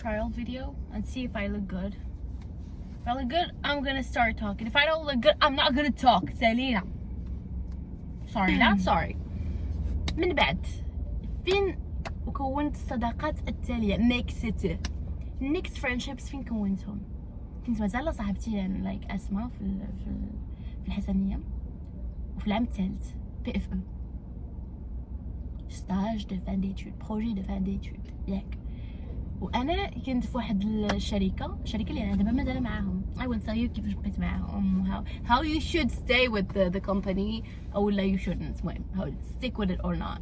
trial video and see if I look good. If I look good, I'm gonna start talking. If I don't look good, I'm not gonna talk. Selina. Sorry, not sorry. من بعد فين كونت الصداقات التالية next friendships فين كونتهم؟ كنت مازال صاحبتي يعني like أسماء في الحسنية وفي العام الثالث PFE stage de fin d'études projet de fin d'études ياك. وانا كنت في واحد الشركه اللي انا دابا مازال معاهم. I will tell you كيفاش بقيت معاهم how you should stay with the company او لا you shouldn't. المهم how to stick with it or not.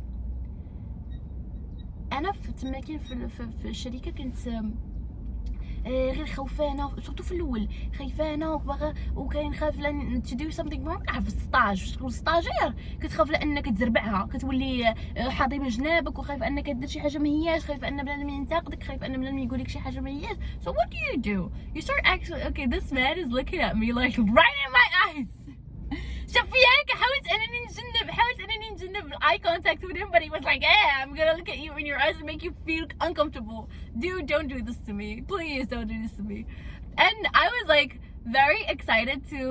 انا تما كاين في الشركه كنت غير خوفانه سورتو في الاول خايفانه وباغا وكاين خاف لان to do something wrong. عارف السطاج تكون ستاجير كتخاف لانك تزربعها كتولي حاضي من جنابك وخايف انك دير شي حاجه ما هياش خايف ان بنادم ينتقدك خايف ان بنادم يقول لك شي حاجه ما هياش. So what do? You start actually okay this man is looking at me like right in my eyes. شوفي هيك حاولت انني نجنب eye contact with him but he was like hey I'm gonna look at you in your eyes and make you feel uncomfortable. Dude, don't do this to me. Please don't do this to me. And I was like very excited to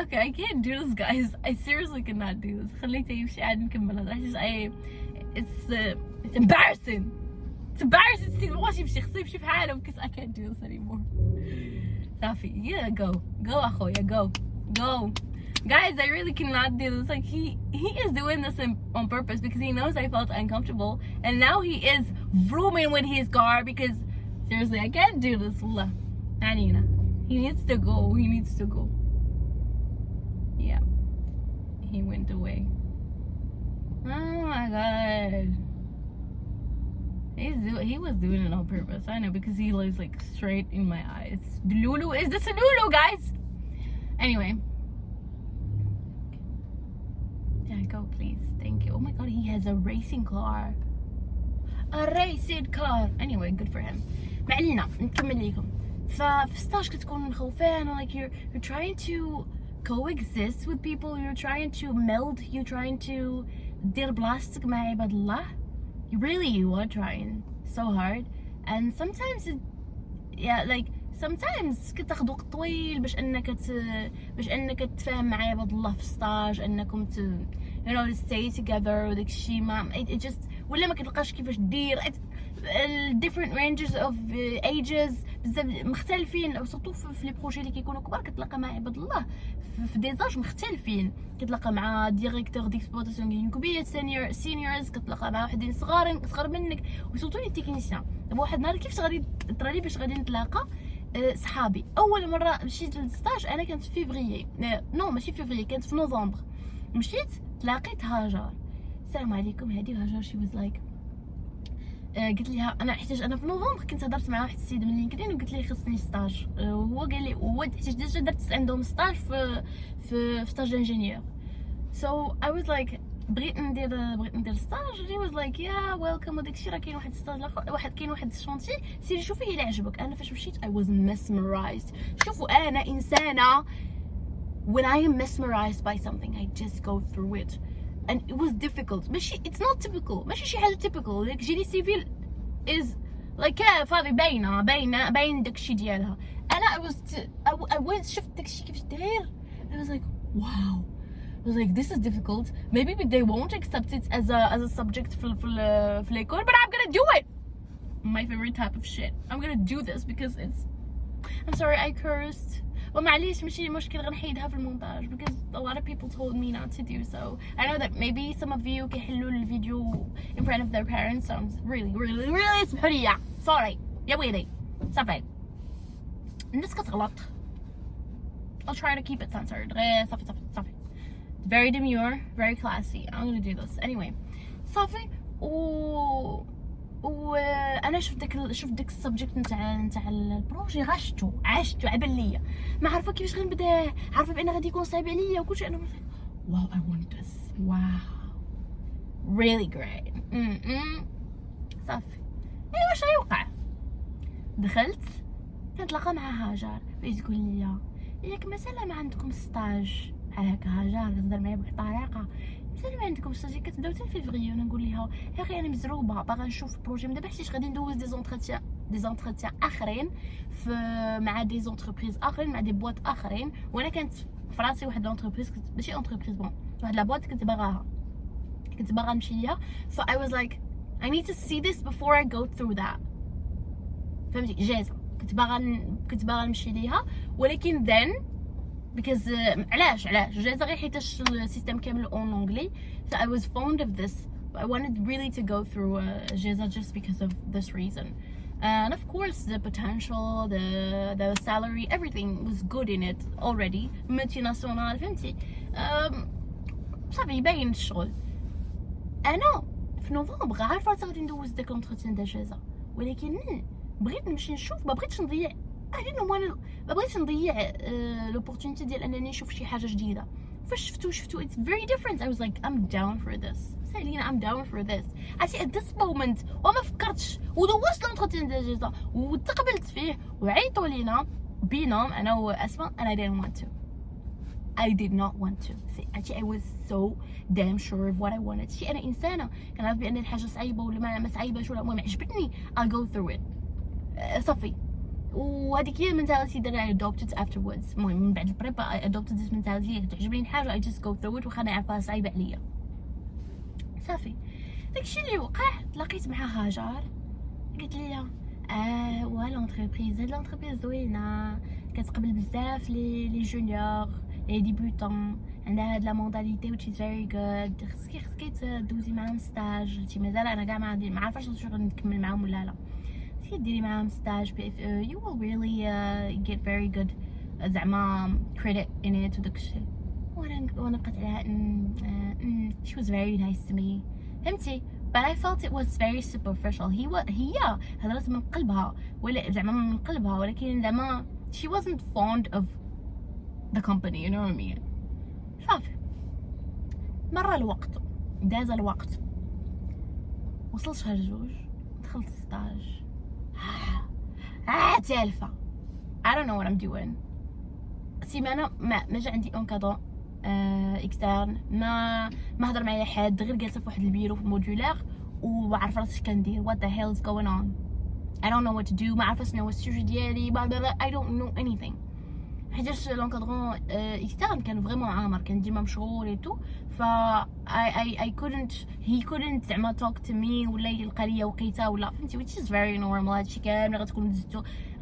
okay I can't do this guys. I seriously cannot do this. خليته يمشي عاد نكمل هذا. It's embarrassing. It's embarrassing to see الواش يمشي خصو يمشي في حاله because I can't do this anymore. صافي yeah go أخويا go. Guys, I really cannot do this. Like he is doing this on purpose because he knows I felt uncomfortable, and now he is vrooming with his car because seriously, I can't do this. Wallah, Anina, he needs to go. Yeah, he went away. Oh my god, he was doing it on purpose. I know because he looks like straight in my eyes. Lulu, is this a Lulu, guys? Anyway. Yeah, go please. Thank you. Oh my god, he has a racing car. Anyway, good for him. ما علينا نكمل لكم. ففي ستاج كتكون خوفان like you're trying to coexist with people, you're trying to meld, you're trying to دير بلاصتك مع عباد الله. You are trying so hard and sometimes sometimes كتاخد وقت طويل باش انك تتفاهم مع عباد الله في ستاج انكم to stay together وداك الشيء ما it just ولا ما كتلقاش كيفاش دير different ranges of ages بزاف مختلفين او سورتو في لي بروجي اللي كيكونوا كبار كتلاقى مع عباد الله في ديزاج مختلفين كتلاقى مع ديريكتور ديكسبلوطاسيون كبير سينيورز كتلاقى مع وحدين صغار منك وسورتو لي تكنيسيان. دابا واحد النهار كيفاش غادي طرالي باش غادي نتلاقى صحابي اول مره مشيت للستاج انا كانت في فيفري ماشي في فيفري كانت في نوفمبر مشيت تلاقيت هاجر السلام عليكم هادي وهاجر شي واز لايك قلت لها انا حيت انا في نوفمبر كنت هضرت مع واحد السيد من لينكدين وقلت ليه خصني ستاج وهو قال لي حيت ديجا درت عندهم ستاج في ستاج انجينيور. So I was like بغيت ندير ستاج. he was like yeah welcome وداكشي راه كاين واحد ستاج اخر كاين واحد الشونتي سيري شوفي الا عجبك. انا فاش مشيت I was mesmerized. شوفوا انا انسانه when I am mesmerized by something I just go through it and it was difficult. ماشي it's not typical ماشي شي حاجه typical like جيني سيفيل is like فاضي باين داكشي ديالها. انا I went شفت داكشي كيفاش داير I was like wow. I was like this is difficult maybe they won't accept it as a subject في l'école but I'm gonna do it. My favorite type of shit. I'm gonna do this because I'm sorry I cursed. ومعليش ماشي مشكل غنحيدها في المونتاج because a lot of people told me not to do so. I know that maybe some of you كيحلوا الفيديو in front of their parents sounds really سمحوا لي sorry يا ويلي صافي الناس كتغلط. I'll try to keep it censored. غير صافي very demure very classy. I'm gonna do this anyway. صافي وانا شفت داك السبجكت نتاع البروجي عشتو عبال ليا ما عارفه كيفاش غنبداه عارفه بان غادي يكون صعيب عليا وكلشي. انا واو I want this wow really great صافي ايوا واش غيوقع دخلت كنتلاقى مع هاجر بغيت تقول لي ياك مثلا ما عندكم ستاج بحال هكا هاجر كتهضر معايا بواحد الطريقه سالي ما عندكم ستاجي كتبداو حتى فيفري. وانا نقول لها يا اخي انا مزروبه باغا نشوف بروجي، من دابا حيت غادي ندوز دي زونتروتيان اخرين في مع دي زونتربريز اخرين مع دي بواط اخرين. وانا كانت في راسي واحد لونتربريز ماشي اونتربريز بون واحد لابواط كنت باغا نمشي ليها. ف I was like I need to see this before I go through that. فهمتي جازه كنت باغا نمشي ليها، ولكن then because علاش جازه غير حيتاش السيستم كامل اون اونغلي. So I was fond of this. I wanted really to go through جازه just because of this reason. And of course the potential, the salary, everything was good in it already. multinational فهمتي. صافي يبين الشغل. انا في نوفمبر عارفه غادي ندوز داك لونتروتيان ديال جازه، ولكن بغيت نمشي نشوف، ما بغيتش نضيع ما بغيتش نضيع لوبورتونيتي ديال انني نشوف شي حاجه جديده. فاش شفتو it's very different. I was like I'm down for this. سالينا I'm down for this. عرفتي at this moment وما فكرتش ودوزت لونتروتيان ديال جازه وتقبلت فيه وعيطوا لينا بينهم انا واسماء and I did not want to. I was so damn sure of what I wanted. شي انا انسانه كنعرف بان الحاجه صعيبه ولا ما صعيباش ولا المهم عجبتني I'll go through it. صافي. وهذيك هي المنتاليتي that I adopted afterwards. المهم من بعد البريبا I adopted this mentality. تعجبني الحاجه I just go through it، وخا نعرفها صعيبه عليا. صافي داكشي اللي وقع. تلاقيت مع هاجر قالت لي لونتربريز هاد لونتربريز زوينه كتقبل بزاف لي جونيور لي ديبوتون، عندها هاد لا مونتاليتي which is very good. خصك تدوزي معاهم ستاج. هادشي مازال انا كاع ما عارفاش نقدر نكمل معاهم ولا لا. خصك ديري معاهم ستاج you will really get very good زعما credit in it وداكشي. وانا بقيت عليها she was very nice to me فهمتي. but I felt it was very superficial. هي هضرت من قلبها ولا زعما من قلبها، ولكن زعما she wasn't fond of the company, you know what I mean. صافي مر الوقت، داز الوقت، وصلت شهر 2 دخلت ستاج تالفة. I don't know what I'm doing. سيمانه ما جا عندي اونكادون اكسترن، ما هضر معايا حد، غير جالسه في واحد البيرو في موديولار وعارفه راسي كندير. what the hell is going on. I don't know what to do. ما عارفه شنو هو السوجي ديالي. I don't know anything. حيتاش لونكادرون اكسترن كان فريمون عامر، كان ديما مشغول ايتو. ف I couldn't زعما talk to me ولا يلقى ليا وقيته ولا فهمتي which is very normal. هادشي كامل غتكونوا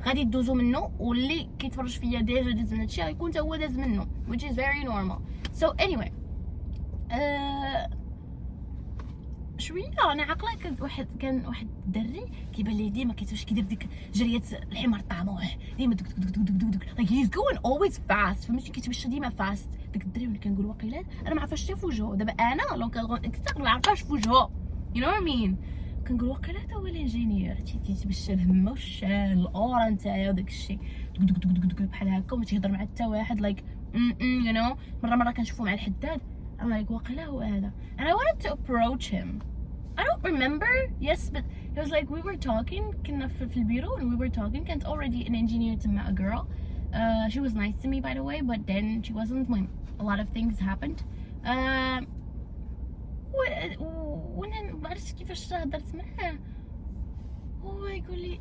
غادي تدوزو منه، واللي كيتفرج فيا ديجا داز من هادشي غيكون حتى هو داز منه which is very normal. so anyway شويه انا عاقله كان واحد الدري كيبان لي ديما كيتواش كيدير ديك جريات الحمار الطموح ديما دك دك دك دك دك like he's going always fast فهمتي كيتمشى ديما فاست. داك الدري اللي كنقول واقيلا انا ما عرفاش حتى في وجهه. دابا انا لونكادرون اكسترن ما عرفاش في وجهه you know what I mean. كنقول واقيلا هذا هو الانجينيور تيتمشى الهمه والشال الاورا نتايا وداك الشيء دك دك دك دك بحال هكا وما تيهضر مع حتى واحد like you know. مره كنشوفو مع الحداد I'm like واقيلا هو هذا. and I wanted to approach him. I don't remember. Yes, but it was like we were talking. كنا في البيرو and we were talking. كانت already an engineer تما a girl. She was nice to me by the way, but then she wasn't. When a lot of things happened. وانا ما عرفتش كيفاش هضرت معاه هو يقول لي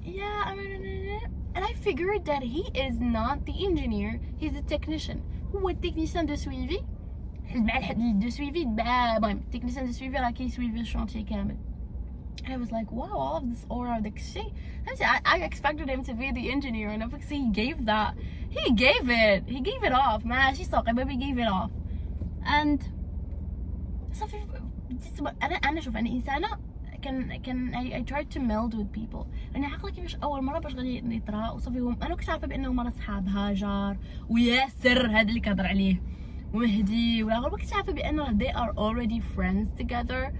and I figured that he is not the engineer, he's a technician. هو التكنيسيان دو سويفي مع دو سويفي مع المهم التكنيسيان دو سويفي راه كيسويفي الشونتي كامل. I was like wow, all of this aura داك الشيء فهمتي. I expected him to be the engineer and because he gave it off ماشي ساقي but he gave it off. and صافي انا شوف انا انسانه كان I tried to meld with people. انا عاقله كيفاش اول مره باش غادي نطرا وصافي انا كنت عارفه بانهم راه صحاب هاجر وياسر هذا اللي كهضر عليه ومهدي ولا غير كنت عارفه بان they are already friends together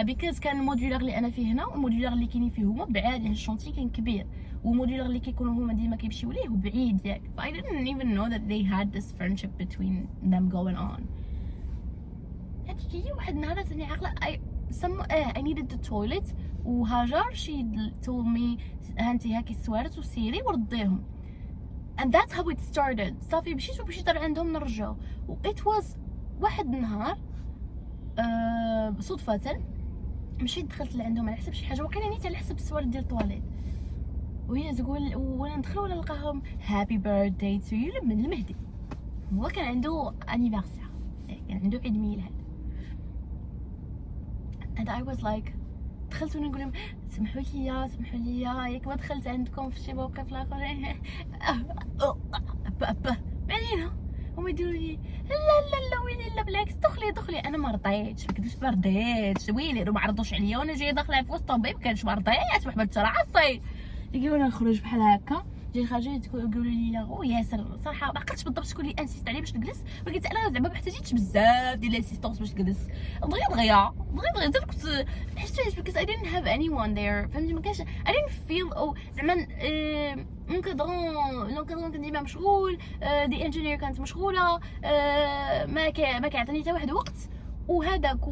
because كان الموديولار اللي انا فيه هنا والموديولار اللي كاينين فيه هما بعاد يعني الشونتي كان كبير والموديولار اللي كيكونوا هما ديما كيمشيو ليه بعيد ياك. I didn't even know that they had this friendship between them going on. هاديك هي واحد النهار ثاني عاقله I needed the toilet وهاجر she told me هانتي هاكي السوارت وسيري ورديهم and that's how it started. صافي مشيت عندهم نرجعو و it was واحد النهار صدفة مشيت دخلت لعندهم على حسب شي حاجه، وكان نيت على حسب السوالف ديال الطواليت، وهي تقول وانا ندخل ولا نلقاهم هابي بيرثداي تو يو المهدي. هو كان عنده انيفرسير، كان عنده عيد ميلاد. and I was like دخلت وانا نقول لهم سمحوا لي ياك ما دخلت عندكم في شي موقف لاخر ما علينا. هما يديروا لي لا ويلي لا بالعكس دخلي. انا ما رضيتش، ما رضيتش ويلي ما عرضوش عليا وانا جايه داخله في وسطهم، ما كانش ما رضيتش وحبت راسي. يقولوا نخرج بحال هكا، جاي خارجه يقولوا لي او ياسر صراحه ما عقلتش بالضبط شكون اللي انسيست عليه باش نجلس، ولكن انا زعما ما احتاجيتش بزاف ديال الاسيستونس باش نجلس، دغيا حتى كنت حسيت because I didn't have anyone there. فهمتي ما كانش I didn't feel او زعما لونكادرون كان ديما مشغول، دي انجينير كانت مشغوله، ما كيعطيني حتى واحد وقت. وهذاك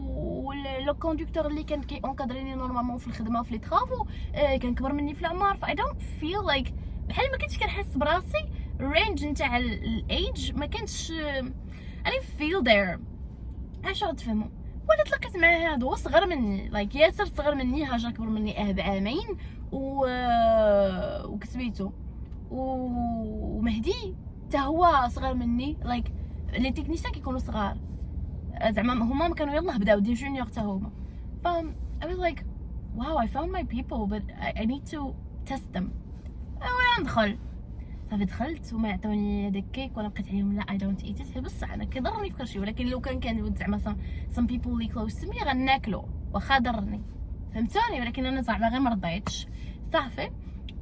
لو كوندكتور اللي كان كي اونكادريني نورمالمون في الخدمه وفي لي طرافو كان كبر مني في العمر. ف I don't feel like بحال ما كنتش كنحس براسي الرينج نتاع الايج ما كانش I didn't feel there. اش تفهموا؟ ولا تلاقيت مع هذا هو صغر مني like ياسر صغر مني، هاجر كبر مني بعامين وكسبيتو ومهدي حتى هو صغر مني like لي تكنيسيان كيكونوا صغار زعما هما ما كانوا يلاه بداو دي جونيور حتى هما. ف I was like wow I found my people but I need to test them. ولا ندخل صافي دخلت وما عطوني هذاك الكيك وانا بقيت عليهم لا I don't eat it. بصح انا كيضرني في كلشي، ولكن لو كان زعما some people اللي close to me غناكلو واخا ضرني فهمتوني، ولكن انا زعما غير ما رضيتش. صافي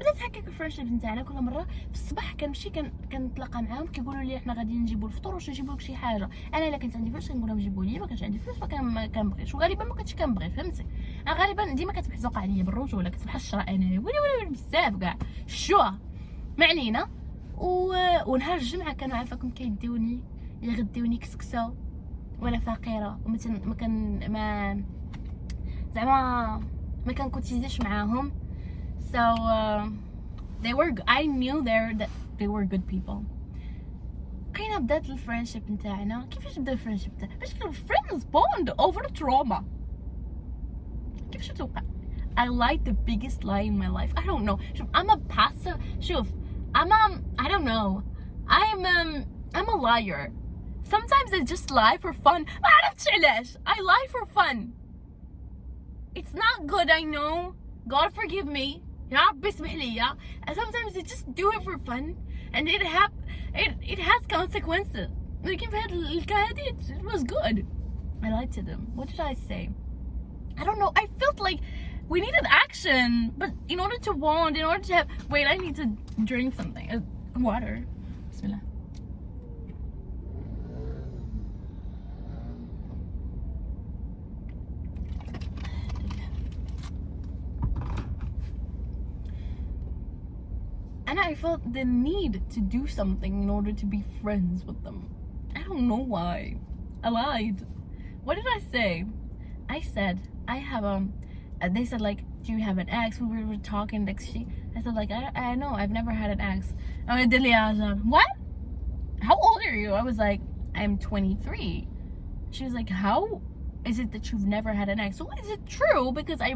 بدات هكاك الفريندشيب نتاعنا. كل مره في الصباح كنمشي كنتلاقى معاهم كيقولوا لي احنا غاديين نجيبوا الفطور واش نجيبوا لك شي حاجه. انا الا كانت عندي فلوس كنقول لهم جيبوا لي، ما كانش عندي فلوس ما كنبغيش، وغالبا ما كنتش كنبغي فهمتي. انا غالبا ديما كتبحزق عليا بالرجوله، كنت بحال الشرا انا ولا بزاف كاع شو ما علينا. ونهار الجمعه كانوا عافاكم كيديوني يغديوني كسكسه وانا فقيره ما زعما ما كنكوتيزيش معاهم. so I knew that they were good people. كاينه بدات الفريندشيب نتاعنا. كيفاش بدا الفريندشيب نتاعنا؟ باش كانوا friends bond over trauma. كيفاش توقع؟ I lied the biggest lie in my life. I don't know. شوف I'm a passive. شوف I don't know. I'm a liar. Sometimes I just lie for fun. ما عرفتش علاش. I lie for fun. It's not good I know. God forgive me. يا ربي اسمح لي. Sometimes I just do it for fun and it has consequences. لكن في هذا الكا هذه it was good. I lied to them. What did I say? I don't know. I felt like we needed action, but in order to bond, in order to have wait, I need to drink something. Water. Bismillah. And I felt the need to do something in order to be friends with them. I don't know why. I lied. What did I say? I said I have they said like, do you have an ex? We were talking like I said like I know I've never had an ex. What? How old are you? I was like I'm 23. She was like, how is it that you've never had an ex? Well, is it true? Because I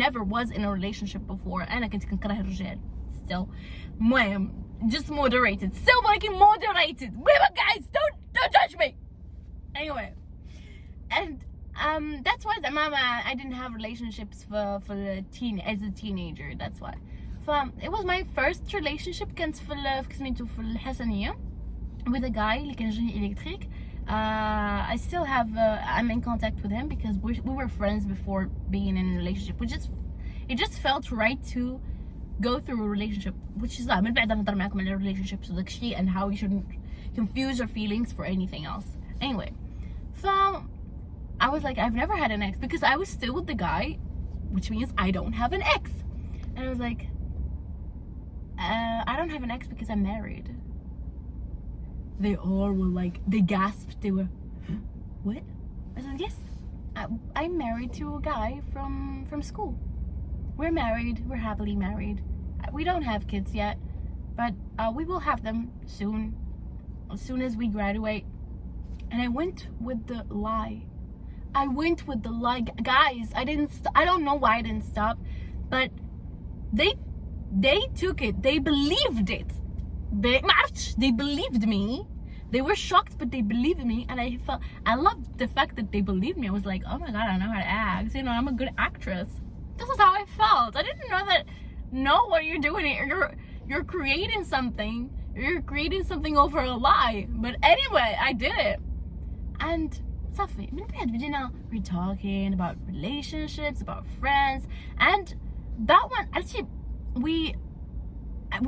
never was in a relationship before. أنا كنت كنكره الرجال. Still, just moderated. Still making moderated. Women, guys, don't judge me. Anyway, and that's why I didn't have relationships for as a teenager. That's why. It was my first relationship. كانت في الحسنية with a guy اللي كان جاي إلكتريك. I still have I'm in contact with him because we were friends before being in a relationship. It just felt right to go through a relationship, which is من بعد نهضر معكم على relationships وداك الشيء and how you shouldn't confuse your feelings for anything else. Anyway, so I was like I've never had an ex because I was still with the guy, which means I don't have an ex. And I was like I don't have an ex because I'm married. They all were like, they gasped. They were, what? I said, yes, I'm married to a guy from school. We're married. We're happily married. We don't have kids yet, but we will have them soon as we graduate. And I went with the lie I went with the lie. Guys, I don't know why I didn't stop, but they took it. They believed it. They believed me. They were shocked, but they believed me, and I loved the fact that they believed me. I was like, oh my god, I know how to act. You know, I'm a good actress. This is how I felt. I didn't know what you're doing. You're creating something. You're creating something over a lie. But anyway, I did it. And صافي من بعد بدينا we're talking about relationships, about friends, and that one actually we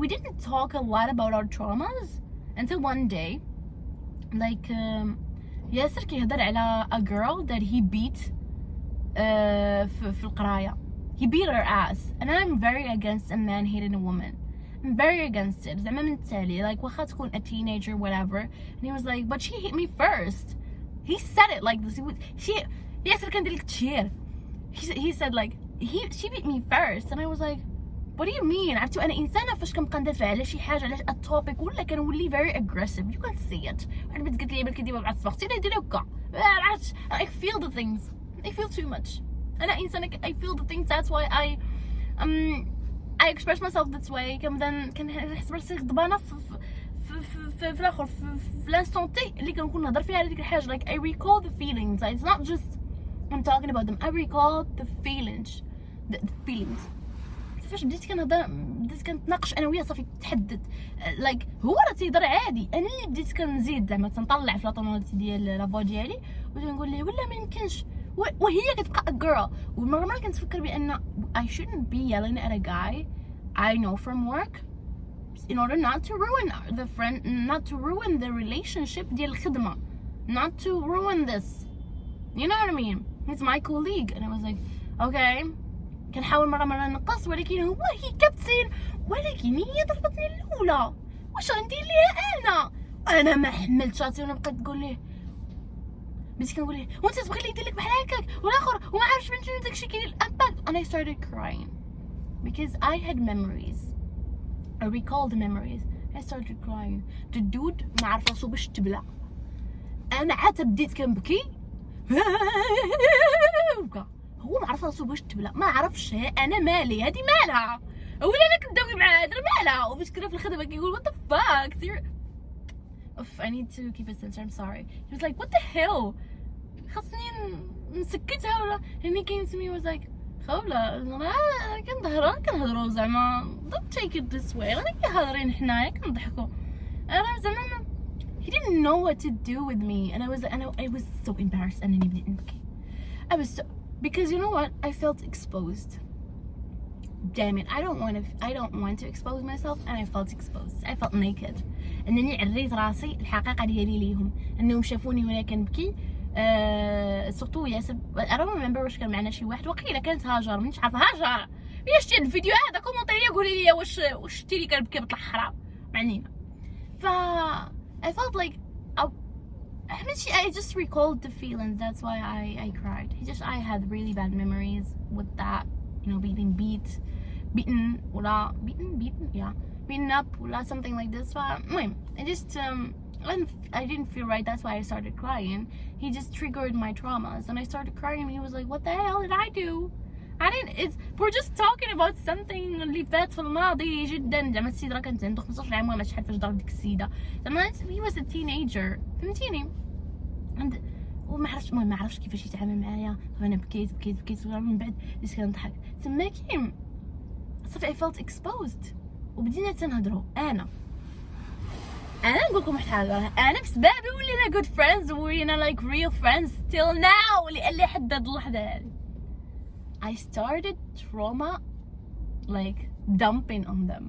didn't talk a lot about our traumas until one day. Like ياسر كيهضر على a girl that he beat في القراية. He beat her ass, and I'm very against a man hitting a woman. I'm very against it. زعما من التالي like واخا تكون a teenager whatever, and he was like but she hit me first. He said it like this. ياسر كان دير لك تشير. He said like she beat me first, and I was like what do you mean? عرفتو أنا إنسانة فاش كنبقى ندافع على شي حاجة على التوبيك ولا كنولي very aggressive. You can see it. واحد البنت قالت لي بالك ديما مع صباغتي لا ديري هكا. عرفت I feel the things. I feel too much. أنا إنسانة I feel the things. That's why I express myself this way. كنحس براسي غضبانة في الآخر في الانستون تي اللي كنكون نهضر فيها على ديك الحاجة. Like I recall the feelings. It's not just I'm talking about them. I recall the feelings. The feelings. فاش بديت كنتناقش انا وياه صافي تحدد لايك هو راه تيهضر عادي، انا اللي بديت كنزيد زعما تنطلع في لاطوناليتي ديال لافوا ديالي ونقول ليه ولا ما يمكنش، وهي كتبقى girl. ومره كنتفكر بان I shouldn't be yelling at a guy I know from work in order not to ruin the friend, not to ruin the relationship ديال الخدمه, not to ruin this, you know what I mean. He's my colleague and I was like okay. كنحاول مرة نقص ولكن هو هي كابتن، ولكن هي ضربتني الاولى. واش غندير ليها انا ما حملتش راسي وانا بقيت تقول ليه بديت كنقول ليه وانت تبغي لي يدير لك بحال هكاك والاخر وما عارفش من شنو داكشي كاين الامباكت. and I started crying because I had memories. I recalled memories. I started crying. the dude ما عرف راسو باش تبلع. انا حتى بديت كنبكي هو ما عرف راسو باش تبلع، ما عرفش انا مالي هادي مالها ولا انا كندوي معاه هادر مالها. ومشكله في الخدمه كيقول what the fuck I need to keep it censored. I'm sorry. He was like what the hell خاصني نسكتها ولا هني كاين سمي was like خوله كنهضروا زعما don't take it this way. انا كنهضرين حنايا كنضحكوا انا زعما he didn't know what to do with me and I was so embarrassed انني بديت نبكي. I was so because you know what, I felt exposed. Damn it, I don't want to expose myself and I felt exposed. I felt naked. انني عريت راسي الحقيقه ديالي ليهم انهم شافوني وانا كنبكي. سورتو ياسر I don't remember واش كان معنا شي واحد وقيله كانت هاجر مانيش عارفه هاجر هي شتي الفيديو هذا كومونطي لي قولي لي واش شتي لي كنبكي بطلع حرام معنينا. ف I felt like I just recalled the feelings. That's why I cried. I had really bad memories with that, you know, being beaten up or something like this. I didn't feel right. That's why I started crying. He just triggered my traumas and I started crying and he was like, what the hell did I do? We're just talking about something اللي فات في الماضي جدا. زعما السيد راه كانت عنده 15 عام ولا شحال فاش ضرب ديك السيده. زعما he was a teenager فهمتيني. وما عرفش كيفاش يتعامل معايا. وانا بكيت ومن بعد بديت كنضحك تما كاين صافي I felt exposed. وبدينا تنهضروا انا نقول لكم واحد الحاجه. انا بسبابي ولينا good friends ولينا like real friends till now اللي حد هاد اللحظه هادي. I started trauma like dumping on them.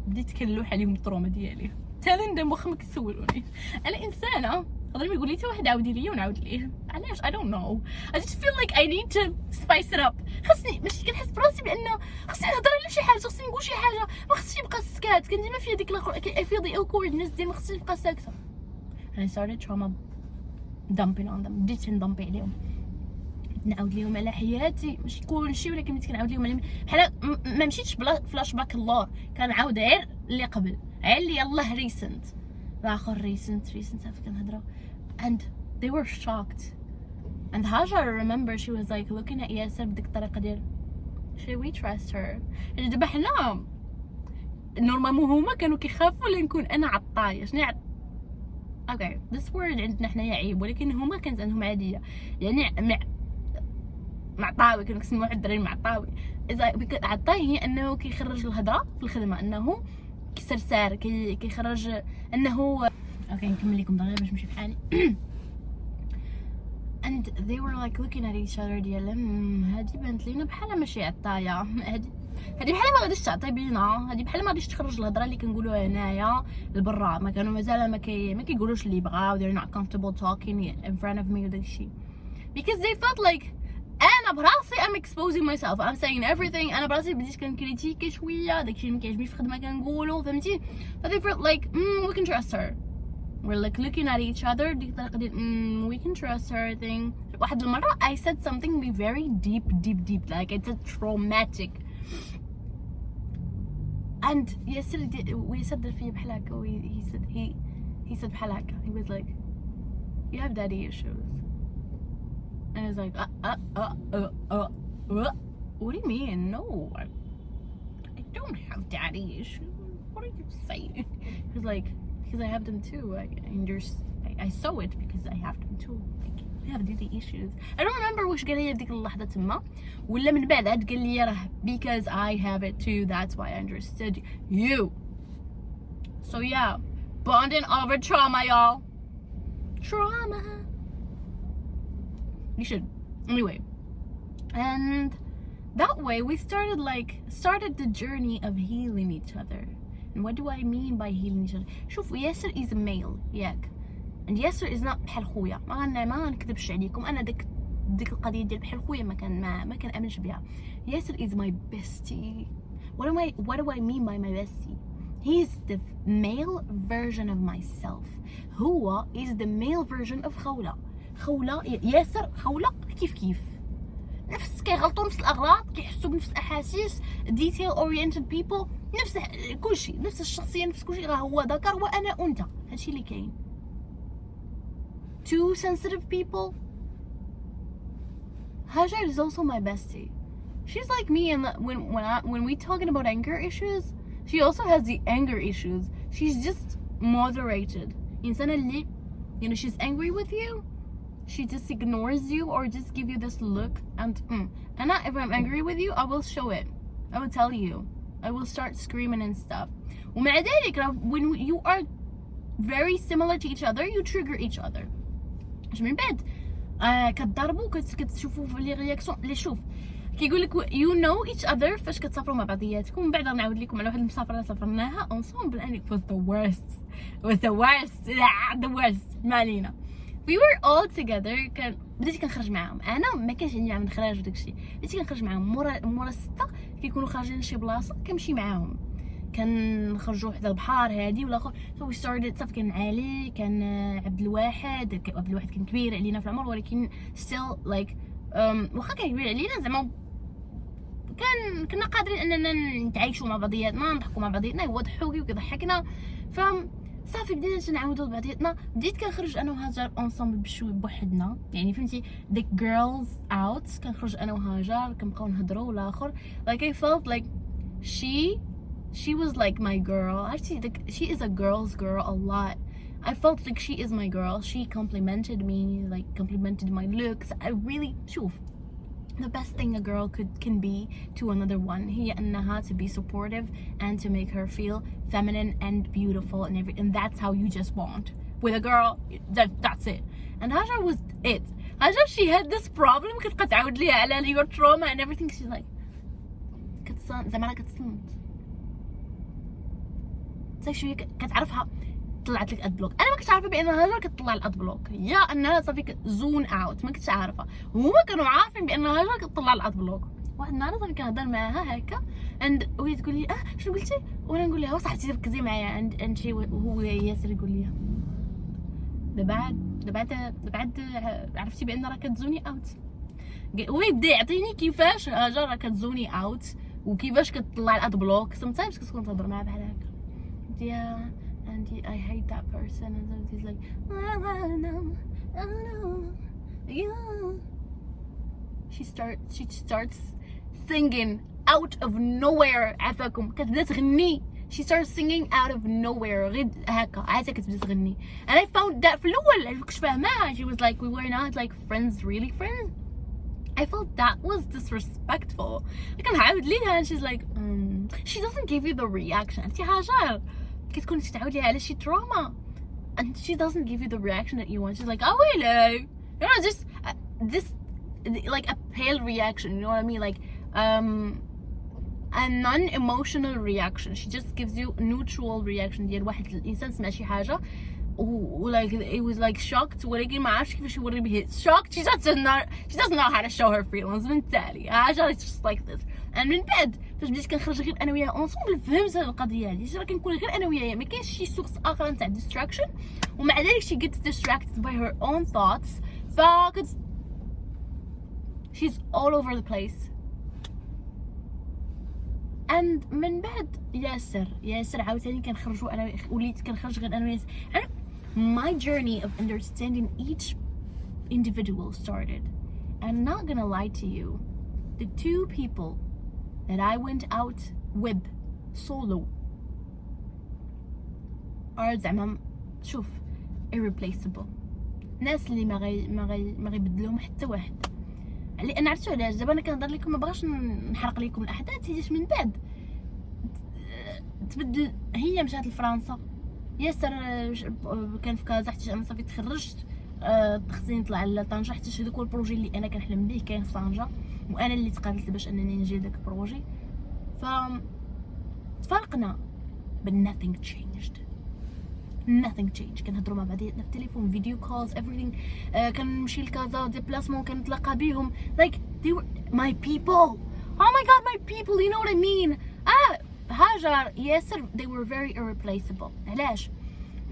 بديت كنلوح عليهم التروما ديالي telling them واخا ما كيسولوني. انا انسانه قدر ما يقول لي حتى واحد عاودي ليا ونعاود ليه علاش I don't know. I just feel like I need to spice it up. خاصني ماشي كنحس براسي بان خاصني نهضر على شي حاجه خاصني نقول شي حاجه ما خصنيش نبقى سكات. كان ديما فيا ديك الاخر I feel the awkwardness ديال ما خصنيش نبقى ساكته. and I started trauma dumping on them. بديت نضمبي عليهم نعاود ليهم على حياتي ماشي كلشي ولكن بديت كنعاود ليهم على بحال ما مشيتش بلا فلاش باك اللور كنعاود غير اللي قبل غير اللي يلاه ريسنت الاخر ريسنت صافي كنهضروا and they were shocked and Hajar remember she was like looking at ياسر بديك الطريقة ديال should we trust her. دابا حنا نورمالمون هما كانوا كيخافوا لنكون انا عطايه شنو اوكي this word عندنا حنايا عيب ولكن هما كانت عندهم عاديه يعني معطاوي كانوا كيسموا واحد الدراري معطاوي اذا عطاي هي انه كيخرج الهضره في الخدمه انه كيسرسار كيخرج انه اوكي نكمل لكم دغيا باش نمشي بحالي and they were like looking at each other ديال هادي بانت لينا بحال ماشي عطايه هادي بحال ما غاديش تعطي بينا هادي بحال ما غاديش تخرج الهضره اللي كنقولوها هنايا لبرا ما كانوا مازال ما كيقولوش اللي بغاو they're not comfortable talking in front of me وداكشي because they felt like انا براسي I'm exposing myself I'm saying everything انا براسي بديت كنكريتيكي شويه داكشي اللي ما كيعجبنيش في الخدمه كنقولو فهمتي but they felt like we can trust her we're like looking at each other ديك الطريقه ديال we can trust her thing واحد المره I said something very deep like it's a traumatic and ياسر دار فيا بحال هكا he said بحال هكا he was like you have daddy issues and I was like what do you mean no I don't have daddy issues what are you saying he was like because I have them too I saw it because I have them too like I have daddy issues I don't remember واش قال لي ديك اللحظه تما ولا من بعد عاد قال لي راه because I have it too that's why I understood you so yeah bonding over trauma y'all trauma you should anyway and that way we started the journey of healing each other and what do I mean by healing each other شوف ياسر is a male ياك and Yasser is not بحال خويا ما نكذبش عليكم انا ديك القضيه ديال بحال خويا ما كنامنش بها Yasser is my bestie what do I mean by my bestie he's the male version of myself هو is the male version of خولة ياسر خولة كيف نفس كيغلطوا نفس الاغلاط كيحسوا بنفس الاحاسيس detail oriented people نفس كلشي نفس الشخصيه نفس كلشي راه هو ذكر وانا انثى هادشي اللي كاين two sensitive people Hajar is also my bestie she's like me and when we talking about anger issues she also has the anger issues she's just moderated إنسانة اللي she's angry with you she just ignores you or just give you this look and and if I'm angry with you I will show it I will tell you I will start screaming and stuff ومع ذلك when you are very similar to each other you trigger each other من بعد كتضربوا كتشوفوا في لي رياكسيون اللي شوف كيقول لك you know each other فاش كتسافروا مع بعضياتكم من بعد نعاود لكم على واحد المسافره اللي سافرناها ensemble and it was the worst ما علينا we were all together بديت كنخرج معاهم انا ما كانش عندي معاهم الخراج وداكشي بديت كنخرج معاهم مورا 6 كيكونوا خارجين لشي بلاصه كنمشي معاهم كنخرجوا حدا البحر هادي ولا اخر so we started صافي كان علي كان عبد الواحد كان كبير علينا في العمر ولكن still like واخا كان كبير علينا زعما كنا قادرين اننا نتعايشوا مع بعضياتنا نضحكوا مع بعضياتنا هو ضحوكي وكيضحكنا صافي بدينا نعاودوا لبعضياتنا بديت كنخرج انا وهاجر اونصومبل بشوي بوحدنا يعني فهمتي ديك girls out كنخرج انا وهاجر كنبقاو نهضروا ولا اخر like I felt like she was like my girl actually she is a girl's girl a lot I felt like she is my girl she complimented me like complimented my looks I really شوف the best thing a girl can be to another one هي أنها to be supportive and to make her feel feminine and beautiful and everything and that's how you just want with a girl that's it and Hajar was it Hajar she had this problem كتبقى تعاود ليها على your trauma and everything she's like زعما كتصنت شويه كتعرفها طلعت لك ادبلوك انا ما كنتش عارفه بان هاجر كتطلع الادبلوك يا انها صافي زون اوت ما كنتش عارفه هما كانوا عارفين بان هاجر كتطلع الادبلوك واحد النهار صافي كنهضر معاها هكا وهي تقول لي شنو قلتي وانا نقول لها صاحبتي ركزي معايا and شي وهو ياسر يقول لي بعد عرفتي بان راه كتزوني اوت ويبدا يعطيني كيفاش هاجر راه كتزوني اوت وكيفاش كتطلع الادبلوك sometimes كتكون تهضر معاها بحال هكا and I hate that person and then he's like I don't know yeah. She starts singing out of nowhere. عافاكم كتبدا تغني. She starts singing out of nowhere. غير هكا عادة كتبدا تغني. And I found that في الأول مكنتش فاهماها. She was like, we were not like friends, really friends. I felt that was disrespectful. كنعاود ليها and she's like, she doesn't give you the reaction. انتي هاجر كتكون تتعاود ليها على شي trauma and she doesn't give you the reaction that you want. She's like, oh hello, you know, just this like a pale reaction, you know what I mean, like a non-emotional reaction. She just gives you a neutral reaction ديال واحد الانسان سمع شي حاجه like it was like shocked ولكن ما عرفتش كيفاش يوري به shocked. She doesn't know how to show her feelings. من تالي هاجر it's just like this. and من بعد فاش بديت كنخرج غير انا وياها اونصومبل فهمت هاد القضيه هادي. راه كنكون غير انا وياها ما كاينش شي سورس اخر تاع distraction ومع ذلك she gets distracted by her own thoughts. she's all over the place. and من بعد ياسر عاوتاني كنخرجوا انا وليت كنخرج غير انا وياسر. my journey of understanding each individual started. I'm not gonna lie to you, the two people that I went out with solo are زعما شوف irreplaceable. ناس اللي ما غيبدلهم حتى واحد. لان عرفتوا علاش دابا انا كنهضر لكم ما بغاش نحرق لكم الاحداث حيت من بعد تبدل. هي مشات لفرنسا، ياسر كان في كازا حتى انا صافي تخرجت، خصني نطلع لطنجة حتى هذاك هو البروجي اللي انا كنحلم به كاين في طنجة وانا اللي تقابلت باش انني نجي لذاك البروجي. ف تفارقنا but nothing changed. كنهضروا مع بعضياتنا في التليفون، فيديو كولز، everything. كنمشي لكازا ديبلاسمون كنتلاقى بهم like they were my people. oh my god my people, you know what I mean. هاجر ياسر they were very irreplaceable. علاش؟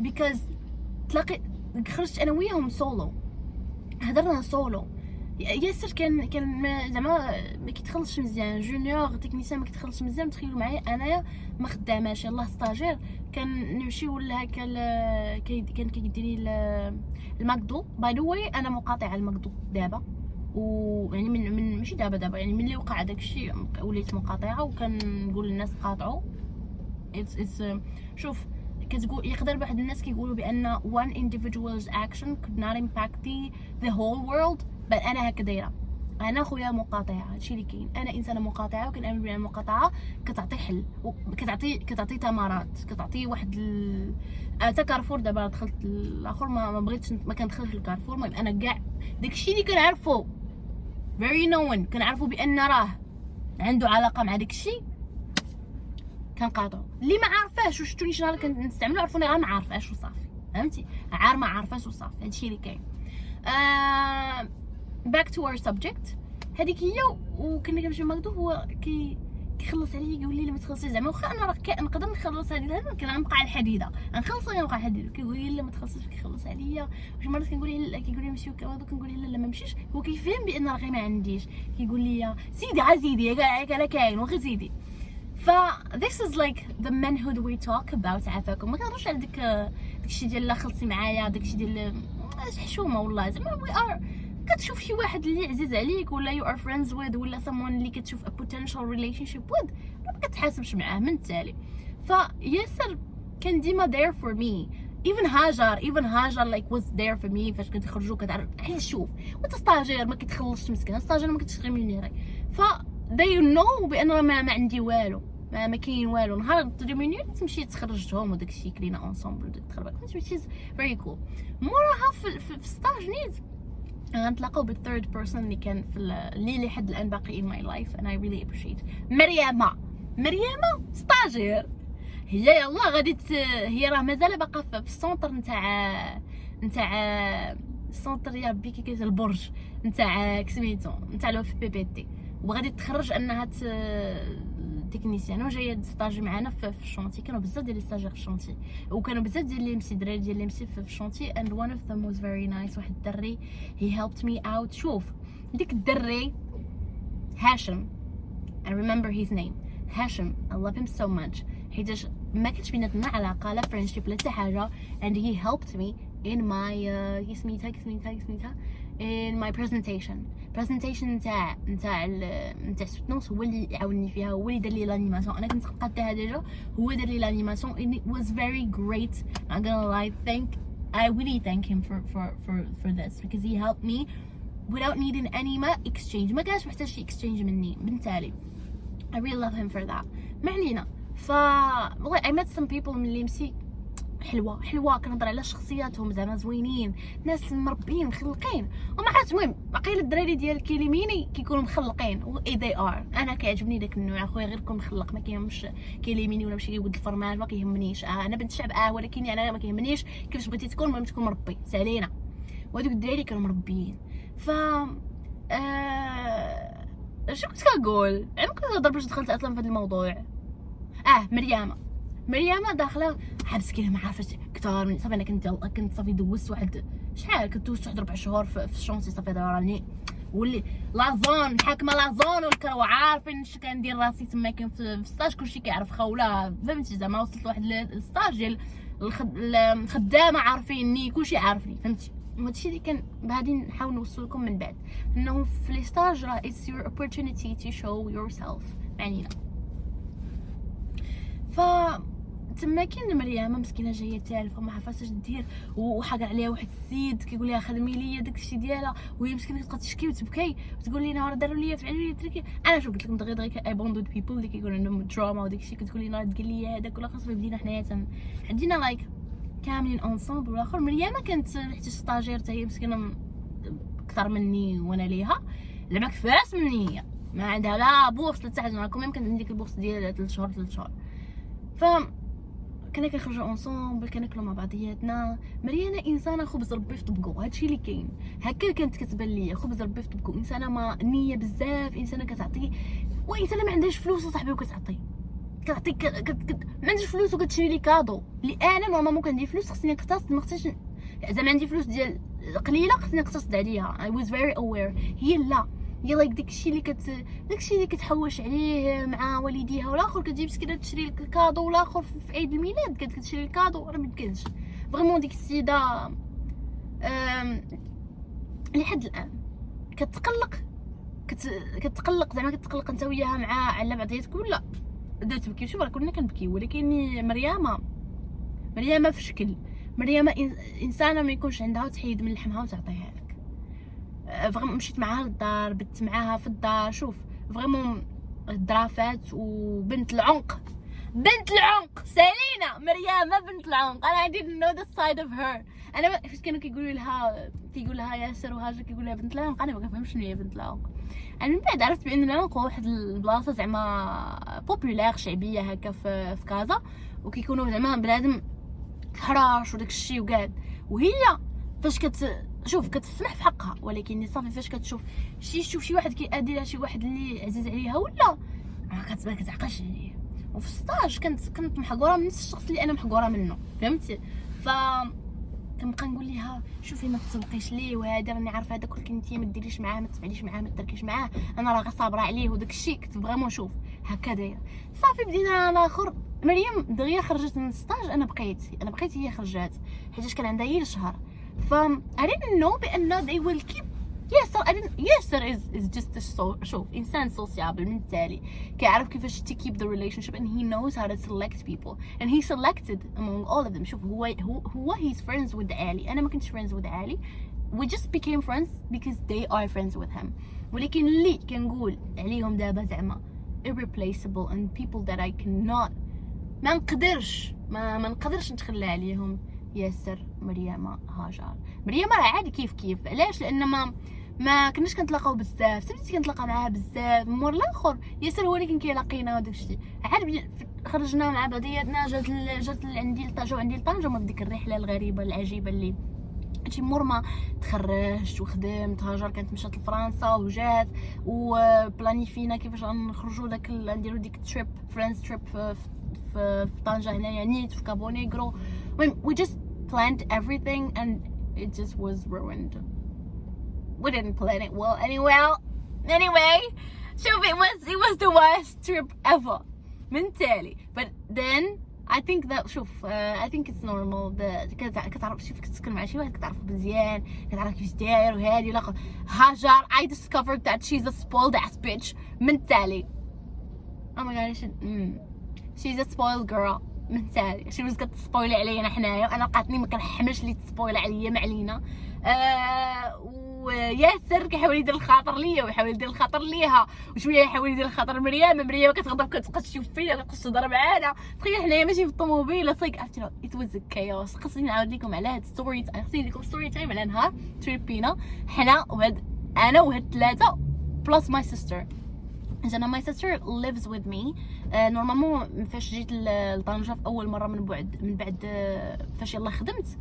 because خرجت انا وياهم سولو، هضرنا سولو. ياسر كان زعما ما كيتخلصش مزيان، جونيور تكنيسيان ما كيتخلصش مزيان. تخيلوا معايا انايا ما خداماش يلاه ستاجير، كان نمشيو لهكا كان كيديني الماكدو. باي ذا واي انا مقاطعه الماكدو دابا، ويعني من ماشي دابا يعني من اللي وقع داك الشيء وليت مقاطعه، وكنقول للناس قاطعوا. شوف كتقول يقدر واحد الناس كيقولوا بان one individual's action could not impact the whole world، بل انا هكا دايره. انا خويا مقاطعه، هادشي اللي كاين. انا انسانه مقاطعه وكنامن بان المقاطعه كتعطي حل كتعطي ثمرات، كتعطي واحد حتى كارفور. دابا دخلت الاخر ما بغيتش ما كندخلش لكارفور. المهم انا كاع داكشي اللي كنعرفو very known كنعرفو بان راه عنده علاقه مع داكشي كنقاطعو. اللي ما عارفاش وشفتوني شي نهار كنستعملو عرفوني راه ما عارفاش وصافي، فهمتي؟ ما عارفاش وصافي، هادشي اللي كاين. back to our subject. هذيك هي، وكنا كنمشيو لماكدو، هو كيخلص عليا يقول لي لا ما تخلصيش زعما، واخا انا راه نقدر نخلص هذه كنبقى على الحديده نخلص، غنبقى على الحديده. كيقول لي لا ما تخلصيش، كيخلص عليا. شي مرات كنقول ليه لا، كيقول لي نمشيو كذا، كنقول ليه لا ما نمشيش. هو كيفهم بان راه غير ما عنديش، كيقول لي سيدي عزيدي انا كاين وغير زيدي. ف this is like the manhood we talk about. عافاكم ما كنهضرش على داكشي ديال لا خلصي معايا، داكشي ديال حشومه والله. زعما we are كتشوف شي واحد اللي عزيز عليك ولا you are friends with ولا someone اللي كتشوف a potential relationship with، ما كتحاسبش معاه من التالي. فياسر كان ديما there for me. even هاجر like was there for me فاش كتخرجوا كتعرف. حيت شوف وانت ستاجير ما كتخلصش مسكين، ستاجير ما كتشغل مينيري، ف they know بان ما عندي والو، ما كاين والو. نهار التريمينير تمشي تخرجتهم وداكشي كلينا اونصومبل ديك التخربيق، which is very cool. موراها في ستاج نيت غنتلاقاو بالثيرد بيرسون اللي كان في اللي لحد الان باقي in my life and I really appreciate. مريمه ستاجير. هي يلا غادي هي راه مازال باقا في السونتر نتاع السونتر يا ربي كي البرج نتاع كسميتو نتاع لو في بي بي تي، وغادي تخرج انها تكنيسيان وجايه تستاجي معنا في الشونتي. كانوا بزاف ديال لي ستاجير في الشونتي، وكانوا بزاف ديال لي مسي دراري ديال لي مسي في الشونتي. and one of them was very nice. واحد الدري he helped me out. شوف ديك الدري هاشم، I remember his name هاشم. I love him so much حيتاش ما كانش بيناتنا علاقه لا فريندشيب لا حتى حاجه، and he helped me in my سميتها in my presentation نتاع سوتنوس هو اللي عاوني فيها، هو اللي دار لي لانيماسيون. انا كنت قادها ديجا، هو دار لي لانيماسيون and it was very great. I'm gonna lie, I really thank him for this because he helped me without needing any exchange. ما كانش محتاج شي exchange مني. بالتالي I really love him for that. ما علينا. والله I met some people من اللي مسي حلوه كنهضر على شخصياتهم زعما زوينين، ناس مربيين مخلقين وما عرفتش. المهم باقي الدراري ديال كيليميني كيكونوا مخلقين و they are. انا كيعجبني داك النوع اخويا، غير كون مخلق، ما كيهمش كيليميني ولا ماشي كيود الفرماج، ما كيهمنيش. انا بنت الشعب ولكن انا ما كيهمنيش كيفاش بغيتي تكون، المهم تكون مربي سالينا. وهذوك الدراري كانوا مربيين. ف شو كنت كنقول؟ انا كنت كنهضر باش دخلت اصلا في هذا الموضوع. مريم داخله مسكينه ما عرفتش كثار من صافي. انا كنت صافي دوزت واحد شحال، كنت دوزت واحد 4 شهور في الشونسي صافي. راني ولي لازون حاكمه لازون والكرو عارفين اش كندير راسي تما. كاين في ستاج كلشي كيعرف خوله، فهمتي زعما وصلت لواحد الستاج ديال الخدامه عارفيني، كلشي عارفني، فهمتي. هادشي اللي كان غادي نحاول نوصل لكم من بعد، انه في لي ستاج راه it's your opportunity to show yourself. معنينا ف تما كاين مريم مسكينه جايه تالفه ما عرفتش اش دير، وحاق عليها واحد السيد كيقول لها خدمي ليا داكشي ديالها، وهي مسكينه كتبقى تشكي وتبكي وتقول لي راه داروا ليا فعلوا لي تركي. انا شو قلت لكم دغيا اي بوندود بيبل اللي كيقول عندهم دراما وداكشي، كتقول لي دير لي هذاك ولا خاص بدينا حنايا عندنا لايك كاملين اونصومبل. والاخر مريم كانت حتى ستاجير حتى هي مسكينه اكثر مني وانا ليها زعما كفاس مني، هي ما عندها لا بورس لا حتى حاجه. راكم ميم كانت عندي البورس ديال 3 شهور. ف كنا كنخرجوا اونصومبل كناكلوا مع بعضياتنا. مريانه انسانه خبز ربي في طبقو، هادشي اللي كاين. هكا كانت كتبان ليا خبز ربي في طبقو، انسانه ما نيه بزاف، انسانه كتعطي، وانسانه ما عندهاش فلوس صاحبي وكتعطي ما عنديش فلوس وكتشري لي كادو. اللي انا نورمالمون كندير فلوس خصني نقتصد، ما خصنيش زعما عندي فلوس ديال قليله خصني نقتصد عليها. I was very aware. هي لا، هي لايك داكشي اللي كتحوش عليه مع والديها، والاخر كتجي مسكينه تشري الكادو، والاخر في عيد الميلاد كانت كتشري الكادو. راه ما يمكنش فريمون ديك السيده لحد الان كتقلق زعما كتقلق انت وياها مع على بعضياتكم ولا بدات تبكي. شوف راه كلنا كنبكيو، ولكن مريم في شكل مريم انسانه ما يكونش عندها تحيد من لحمها وتعطيها لك. فريمون مشيت معاها للدار، بت معاها في الدار. شوف فريمون الدرافات وبنت العنق سالينا مريم بنت العنق. انا I didn't know the side of her. انا فاش كانوا كيقول لها ياسر وهاجر كيقول لها بنت العنق، انا ما كنفهمش شنو هي بنت العنق. انا من بعد عرفت بان العنق هو واحد البلاصه زعما بوبولير شعبيه هكا في كازا، وكيكونوا زعما بنادم حراش وداك الشيء وقاعد. وهي فاش كتسمح في حقها، ولكن صافي فاش كتشوف شي واحد كيأدي لها شي واحد اللي عزيز عليها ولا ما كتعقلش عليه. وفي السطاج كنت محقوره من نفس الشخص اللي انا محقوره منه، فهمتي. ف كنبقى نقول لها شوفي ما تسوقيش ليه، وهذا راني عارفه هذاك ولكن انت ما ديريش معاه، ما تفعليش معاه، ما تركيش معاه، انا راه صابره عليه وداك الشيء. كنت فريمون شوف هكا دايره. صافي بدينا الاخر مريم دغيا خرجت من السطاج، انا بقيت هي خرجات حيت كان عندها هي الشهر. ف I didn't know بأن they will keep. Yasser is just شوف إنسان sociable من التالي كيعرف كيفاش to keep the relationship and he knows how to select people and he selected among all of them. شوف هو he's friends with Ali. أنا ما كنتش friends with Ali. We just became friends because they are friends with him. ولكن اللي كنقول عليهم دابا زعما irreplaceable and people that I cannot ما نقدرش نتخلى عليهم ياسر مريم هاجر. مريم راه عادي كيف علاش؟ لان ما كناش كنتلاقاو بزاف، سميتي كنتلاقى معاها بزاف مور الاخر. ياسر هو اللي كان كيلاقينا وداك الشيء عاد خرجنا مع بعضياتنا. جات عندي لطنجة من ديك الرحله الغريبه العجيبه اللي هادشي مور ما تخرجت وخدمت. هاجر كانت مشات لفرنسا وجات وبلانيفينا كيفاش غنخرجوا نديرو ديك تريب فريندز تريب في طنجة هنايا نيت في كابو نيغرو. We just planned everything and it just was ruined. We didn't plan it well anyway. شوف it was the worst trip ever من تالي. But then I think that شوف I think it's normal كتعرف شوف كتسكن مع شي واحد كتعرفو مزيان كتعرف كيفاش داير وهادي ولا هاجر I discovered that she's a spoiled ass bitch من التالي oh my god she's a spoiled girl من التالي she was كتسبويل علينا حنايا انا لقاتني ما كنحملش لي تسبويل عليا ما علينا وياسر كيحاول يدير الخاطر ليا ويحاول يدير الخاطر ليها وشويه يحاول يدير الخاطر مريم كتغضب كتبقى تشوف فيا كتبقى تهضر معانا تخيل حنايا ماشي في الطوموبيل صايك it was a chaos خاصني نعاود لكم على هاد ستوري خاصني ندير لكم ستوري تايم على نهار تريبينا حنا انا وهاد ثلاثه بلس ماي سيستر my sister lives with me نورمالمون فاش جيت لطنجة في اول مره من بعد فاش يلا خدمت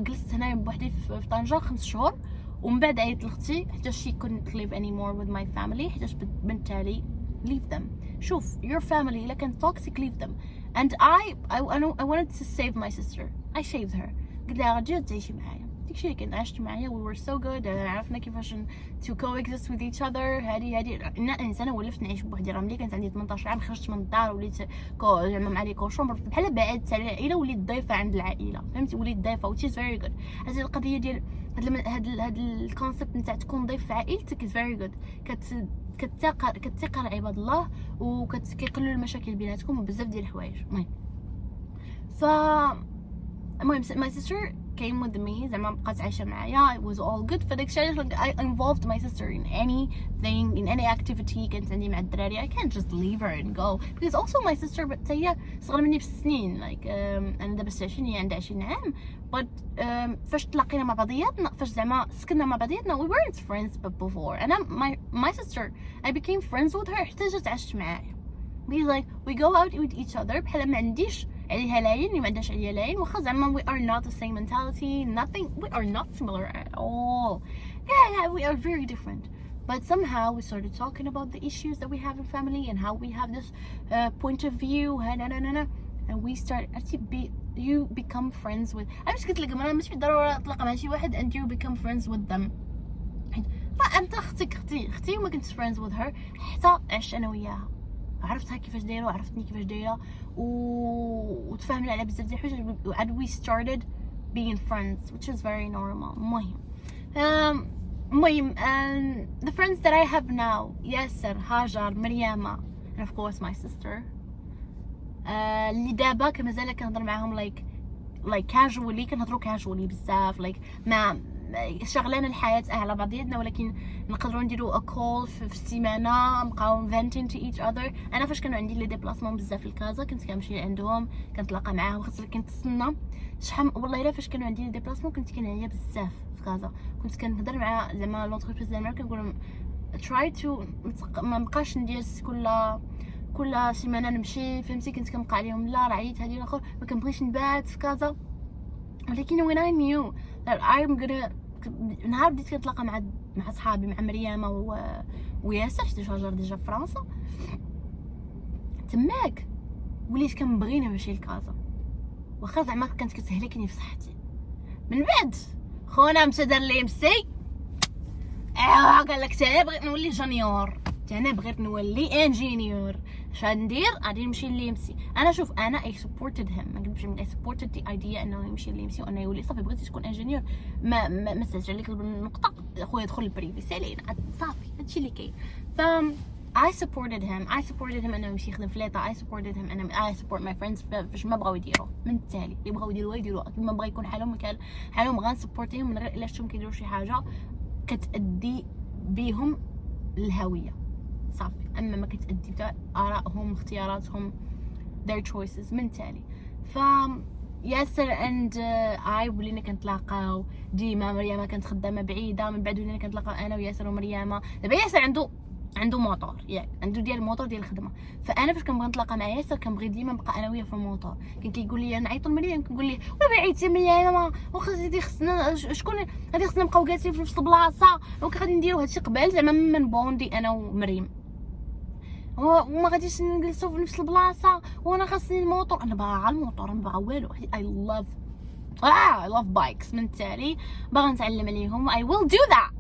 جلست هنايا بوحدي في طنجة 5 شهور ومن بعد عيطت لختي حتى she couldn't live anymore with my family حتى بالتالي leave them شوف your family الا كانت toxic leave them and I wanted to save my sister I saved her قلت لها غتجي تعيشي معايا ديكشي اللي كنت عشت معايا we were so good عرفنا كيفاش to coexist with each other هادي انا انسانه ولفت نعيش بوحدي راه ملي كانت عندي 18 عام خرجت من الدار وليت زعما مع لي كوشومبر بحال بعدت على العائله وليت ضيفه عند العائله فهمتي وليت ضيفه which is very good هذه القضيه ديال هاد الكونسيبت نتاع تكون ضيف في عائلتك is very good كتثقل عباد الله وكيقلوا المشاكل بيناتكم وبزاف ديال الحوايج المهم my sister came with me زعما بقات عايشه معايا it was all good فداك الشيء I involved my sister in anything in any activity كانت عندي مع الدراري I can't just leave her and go because also my sister هي صغر مني بسنين like انا دابا 26 هي عندها 20 عام but فاش تلاقينا مع بعضياتنا فاش زعما سكننا مع بعضياتنا we weren't friends before انا my sister I became friends with her حتى جات عاشت معايا because like we go out with each other بحال ما عنديش عليها لاين اللي ما عندهاش عليا لاين واخا زعما we are not the same mentality nothing we are not similar at all yeah we are very different but somehow we started talking about the issues that we have in family and how we have this point of view and we start you become friends with انا مش قلت لك انا مش بالضروره تطلق مع شي واحد and you become friends with them فانت اختي وما كنتش friends with her حتى عشت انا وياها عرفتها كيفاش دايره وعرفتني كيفاش دايره وتفاهمنا على بزاف ديال الحوايج and we started being friends which is very normal المهم the friends that I have now ياسر هاجر مريم and of course my sister اللي دابا مازال كنهضر معاهم like casually كنهضروا casually بزاف like ما شغلنا الحياه على بعضياتنا ولكن نقدروا نديروا a call في السيمانه نبقاو venting to each other انا فاش كانوا عندي لي ديبلاسمون بزاف لكازا كنت كنمشي عندهم كنتلاقى معاهم خاصة كنت نتسنى شحال والله الا فاش كانوا عندي لي ديبلاسمون كنت كنعيا بزاف في كازا كنت كنهضر مع زعما لونتربريز زعما كنقول try to ما نبقاش ندير كل سيمانه نمشي فهمتي كنت كنبقى عليهم لا رعيت هذه الاخر ما كنبغيش نبات في كازا ولكن when I knew that I'm gonna نهار بديت كنتلاقى مع صحابي مع مريم وياسر حيت هاجر ديجا في فرنسا تماك وليت كنبغي نمشي لكازا واخا زعما كانت كتهلكني في صحتي من بعد خونا مشى دار لي مسي قال لك انا بغيت نولي جونيور انا بغيت نولي انجينيور اش غندير غادي نمشي ليمسي انا شوف انا اي سبورتد هيم ما نكذبش اي سبورتد دي ايديا انه يمشي ليمسي وانه يولي صافي بغيتي تكون انجينيور ما سالتش عليك النقطه خويا دخل البريفي سالينا صافي هادشي اللي كاين ف I supported him انه يمشي يخدم في ليطا I supported him and I support my friends فاش ما بغاو يديروا من التالي اللي بغاو يديروها كيما بغا يكون حالهم غنسبورتيهم من غير الا شفتهم كيديروا شي حاجه كتادي بيهم الهويه صافي اما ما كتادي بتاع ارائهم اختياراتهم their choices من تالي ف ياسر اند اي ولينا كنتلاقاو ديما مريم كانت خدامه بعيده من بعد ولينا كنتلاقاو انا وياسر ومريم دابا ياسر عنده موطور عنده ديال الموطور ديال الخدمه فانا فاش كنبغي نتلاقى مع ياسر كنبغي ديما نبقى انا وياه في الموطور كان كيقول لي نعيط لمريم كنقول ليه ولا عيطتي مريم واخا زيدي خصنا شكون غادي خصنا نبقاو جالسين في نفس البلاصه وغادي نديروا هادشي قبل زعما من بوندي انا ومريم وما غاديش نجلسوا في نفس البلاصه وانا خاصني الموطور انا باغا الموطور ما باغا والو I love bikes من التالي باغا نتعلم عليهم I will do that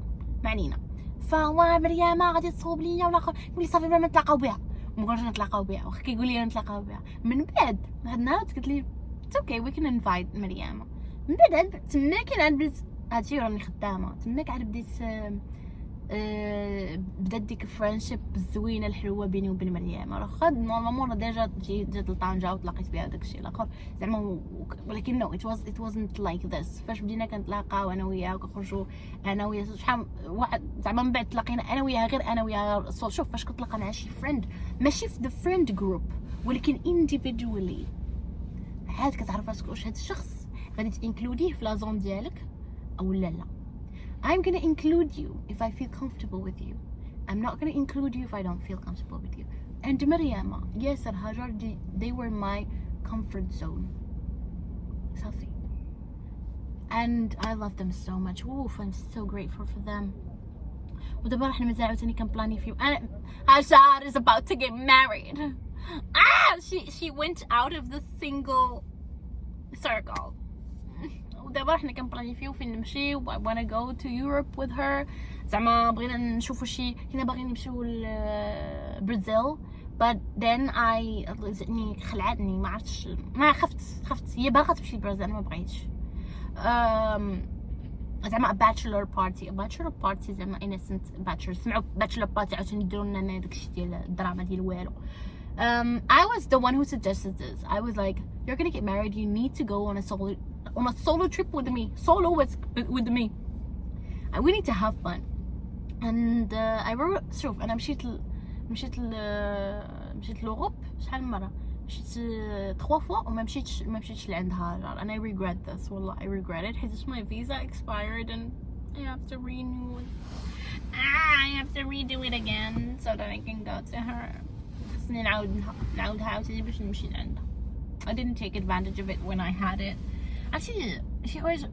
ما علينا فوا مريم غادي تصوب ليا ولا نقول لي صافي ما نتلاقاو بها وما كناش نتلاقاو بها، واخا كيقول لي نتلاقاو بها. من بعد واحد النهار قلت لي اتس اوكي وي كان انفايت مريم. من بعد تما كان عاد بديت هادشي راني خدامه، تماك عاد بديت بدات ديك فريندشيب الزوينه الحلوه بيني وبين مريم. راه خد نورمالمون ديجا جات لطنجه وتلاقيت بها داكشي الاخر زعما، ولكن نو it wasn't like this. فاش بدينا كنتلاقاو انا وياها وكنخرجوا انا وياها شحال واحد زعما، من بعد تلاقينا انا وياها غير انا وياها. شوف فاش كتلاقى مع شي فريند ماشي في ذا فريند جروب ولكن individually عاد كتعرف راسك واش هاد الشخص غادي تانكلوديه في لا زون ديالك او لا. I'm gonna include you if I feel comfortable with you. I'm not gonna include you if I don't feel comfortable with you. And مريم ياسر هاجر they were my comfort zone صافي. And I love them so much. Oof, I'm so grateful for them. ودابا احنا مازال عاوتاني كنبلاني فيو. انا هاجر is about to get married. She went out of the single circle. ودابا حنا كنبلانيفيو فين نمشي و I wanna go to Europe with her. زعما بغينا نشوفو شي، كنا باغيين نمشيو لبرازيل but then خلعتني ما عرفتش، ما خفت هي باغا تمشي لبرازيل انا ما بغيتش. زعما bachelor party زعما innocent bachelor. سمعوا bachelor party عاوتاني يديروا لنا داكشي ديال الدراما ديال والو. I was the one who suggested this. I was like, you're gonna get married, you need to go on a solo trip with me, with me, and we need to have fun. And I wrote شوف انا مشيت لوروب شحال من مره، مشيت 3 فوا وما مشيتش لعند هاجر. and I regret this والله I regret it حيت my visa expired and I have to renew it. I have to redo it again so that I can go to her. خصني نعاودها عاوتاني باش نمشي لعندها. I didn't take advantage of it when I had it. Actually شي حوايج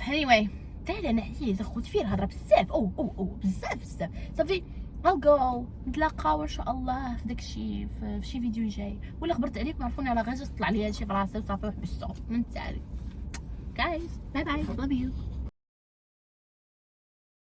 anyway تعالى نعيد اخوت فيه هضره بزاف بزاف صافي. I'll go نتلاقاو ان شاء الله في داكشي في شي فيديو جاي، ولا خبرت عليكم عرفوني على غير تطلع لي هادشي في راسي وصافي وحبستو من التالي. guys bye bye love you.